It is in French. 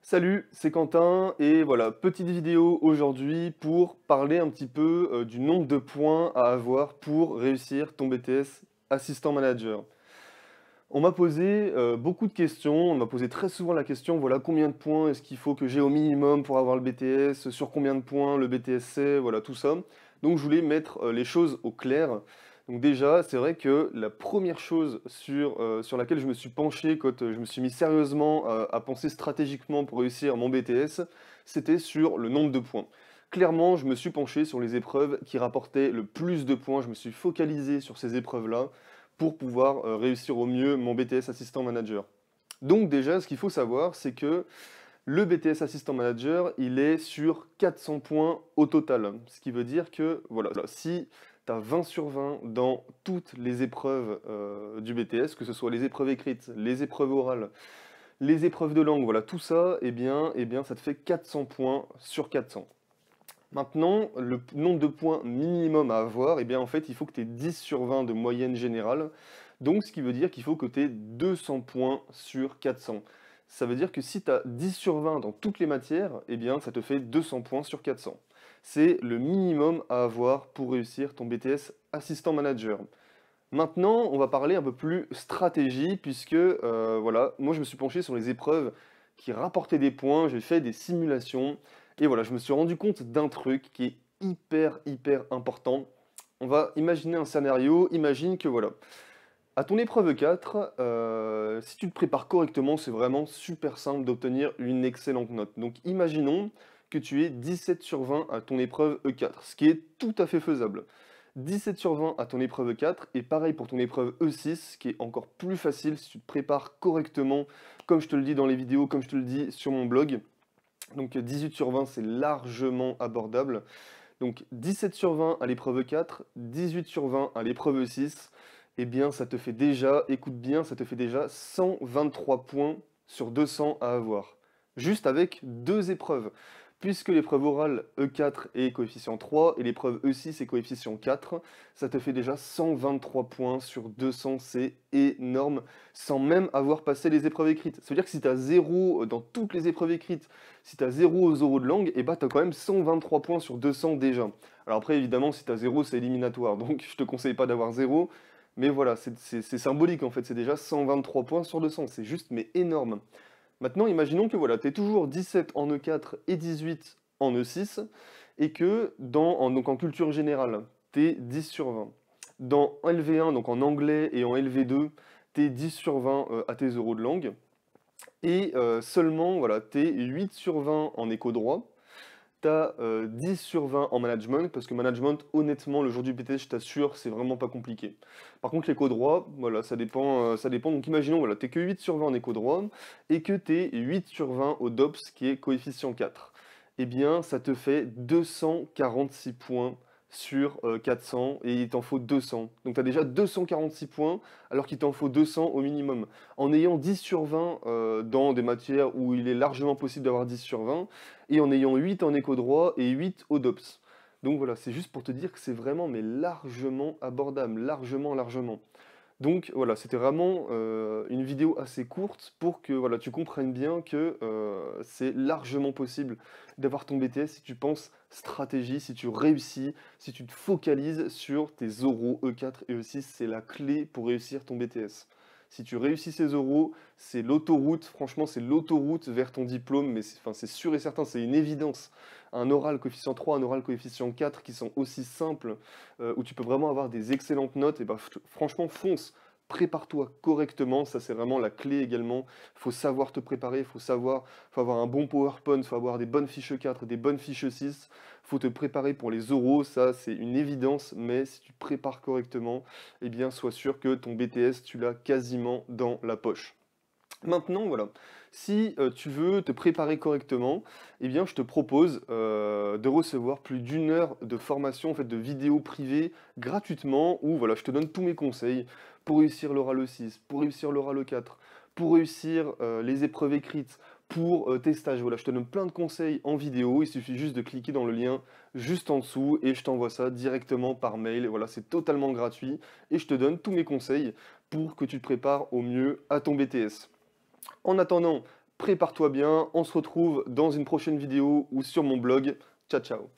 Salut, c'est Quentin et voilà, petite vidéo aujourd'hui pour parler un petit peu du nombre de points à avoir pour réussir ton BTS assistant manager. On m'a posé beaucoup de questions, on m'a posé très souvent la question, voilà, combien de points est-ce qu'il faut que j'ai au minimum pour avoir le BTS, sur combien de points le BTS c'est, voilà, tout ça. Donc je voulais mettre les choses au clair. Donc déjà, c'est vrai que la première chose sur laquelle je me suis penché quand je me suis mis sérieusement à penser stratégiquement pour réussir mon BTS, c'était sur le nombre de points. Clairement, je me suis penché sur les épreuves qui rapportaient le plus de points, je me suis focalisé sur ces épreuves-là pour pouvoir réussir au mieux mon BTS Assistant Manager. Donc déjà, ce qu'il faut savoir, c'est que le BTS Assistant Manager, il est sur 400 points au total. Ce qui veut dire que, voilà, si tu as 20 sur 20 dans toutes les épreuves du BTS, que ce soit les épreuves écrites, les épreuves orales, les épreuves de langue, voilà, tout ça, eh bien, ça te fait 400 points sur 400. Maintenant, le nombre de points minimum à avoir, eh bien, en fait, il faut que tu aies 10 sur 20 de moyenne générale. Donc, ce qui veut dire qu'il faut que tu aies 200 points sur 400. Ça veut dire que si tu as 10 sur 20 dans toutes les matières, eh bien, ça te fait 200 points sur 400. C'est le minimum à avoir pour réussir ton BTS assistant manager. Maintenant, on va parler un peu plus stratégie, puisque voilà, moi je me suis penché sur les épreuves qui rapportaient des points, j'ai fait des simulations, et voilà, je me suis rendu compte d'un truc qui est hyper important. On va imaginer un scénario, imagine que voilà, à ton épreuve 4, si tu te prépares correctement, c'est vraiment super simple d'obtenir une excellente note. Donc imaginons que tu aies 17 sur 20 à ton épreuve E4, ce qui est tout à fait faisable. 17 sur 20 à ton épreuve E4, et pareil pour ton épreuve E6, qui est encore plus facile si tu te prépares correctement, comme je te le dis dans les vidéos, comme je te le dis sur mon blog. Donc 18 sur 20, c'est largement abordable. Donc 17 sur 20 à l'épreuve 4, 18 sur 20 à l'épreuve 6, eh bien ça te fait déjà, écoute bien, ça te fait déjà 123 points sur 200 à avoir. Juste avec deux épreuves. Puisque l'épreuve orale E4 est coefficient 3 et l'épreuve E6 est coefficient 4, ça te fait déjà 123 points sur 200, c'est énorme, sans même avoir passé les épreuves écrites. Ça veut dire que si tu as 0 dans toutes les épreuves écrites, si tu as 0 aux oraux de langue, et bah tu as quand même 123 points sur 200 déjà. Alors après, évidemment, si tu as 0, c'est éliminatoire, donc je te conseille pas d'avoir 0, mais voilà, c'est symbolique en fait, c'est déjà 123 points sur 200, c'est juste mais énorme. Maintenant, imaginons que voilà, tu es toujours 17 en E4 et 18 en E6, et que donc en culture générale, tu es 10 sur 20. Dans LV1, donc en anglais, et en LV2, tu es 10 sur 20 à tes euros de langue. Et seulement, voilà, tu es 8 sur 20 en éco-droit, tu as 10 sur 20 en management, parce que management, honnêtement, le jour du BTS, je t'assure, c'est vraiment pas compliqué. Par contre, l'éco-droit, voilà, ça dépend. Donc imaginons, voilà, tu que 8 sur 20 en éco-droit, et que tu es 8 sur 20 au DOPS, qui est coefficient 4. Eh bien, ça te fait 246 points sur 400, et il t'en faut 200. Donc tu as déjà 246 points, alors qu'il t'en faut 200 au minimum. En ayant 10 sur 20 dans des matières où il est largement possible d'avoir 10 sur 20, et en ayant 8 en éco-droit et 8 au DOPS. Donc voilà, c'est juste pour te dire que c'est vraiment mais largement abordable, largement. Donc voilà, c'était vraiment une vidéo assez courte pour que voilà, tu comprennes bien que c'est largement possible d'avoir ton BTS si tu penses stratégie, si tu réussis, si tu te focalises sur tes oraux E4 et E6, c'est la clé pour réussir ton BTS. Si tu réussis ces oraux, c'est l'autoroute, franchement c'est l'autoroute vers ton diplôme, mais enfin, c'est sûr et certain, c'est une évidence. Un oral coefficient 3, un oral coefficient 4 qui sont aussi simples, où tu peux vraiment avoir des excellentes notes, et ben, franchement fonce. Prépare-toi correctement, ça c'est vraiment la clé également. Il faut savoir te préparer, faut avoir un bon PowerPoint, il faut avoir des bonnes fiches 4, des bonnes fiches 6. Il faut te préparer pour les oraux, ça c'est une évidence, mais si tu te prépares correctement, eh bien sois sûr que ton BTS, tu l'as quasiment dans la poche. Maintenant, voilà, si tu veux te préparer correctement, eh bien, je te propose de recevoir plus d'une heure de formation, en fait, de vidéos privées gratuitement, où voilà, je te donne tous mes conseils pour réussir l'oral E6, pour réussir l'oral E4, pour réussir les épreuves écrites, pour tes stages. Voilà, je te donne plein de conseils en vidéo, il suffit juste de cliquer dans le lien juste en dessous et je t'envoie ça directement par mail. Et voilà, c'est totalement gratuit et je te donne tous mes conseils pour que tu te prépares au mieux à ton BTS. En attendant, prépare-toi bien, on se retrouve dans une prochaine vidéo ou sur mon blog. Ciao ciao.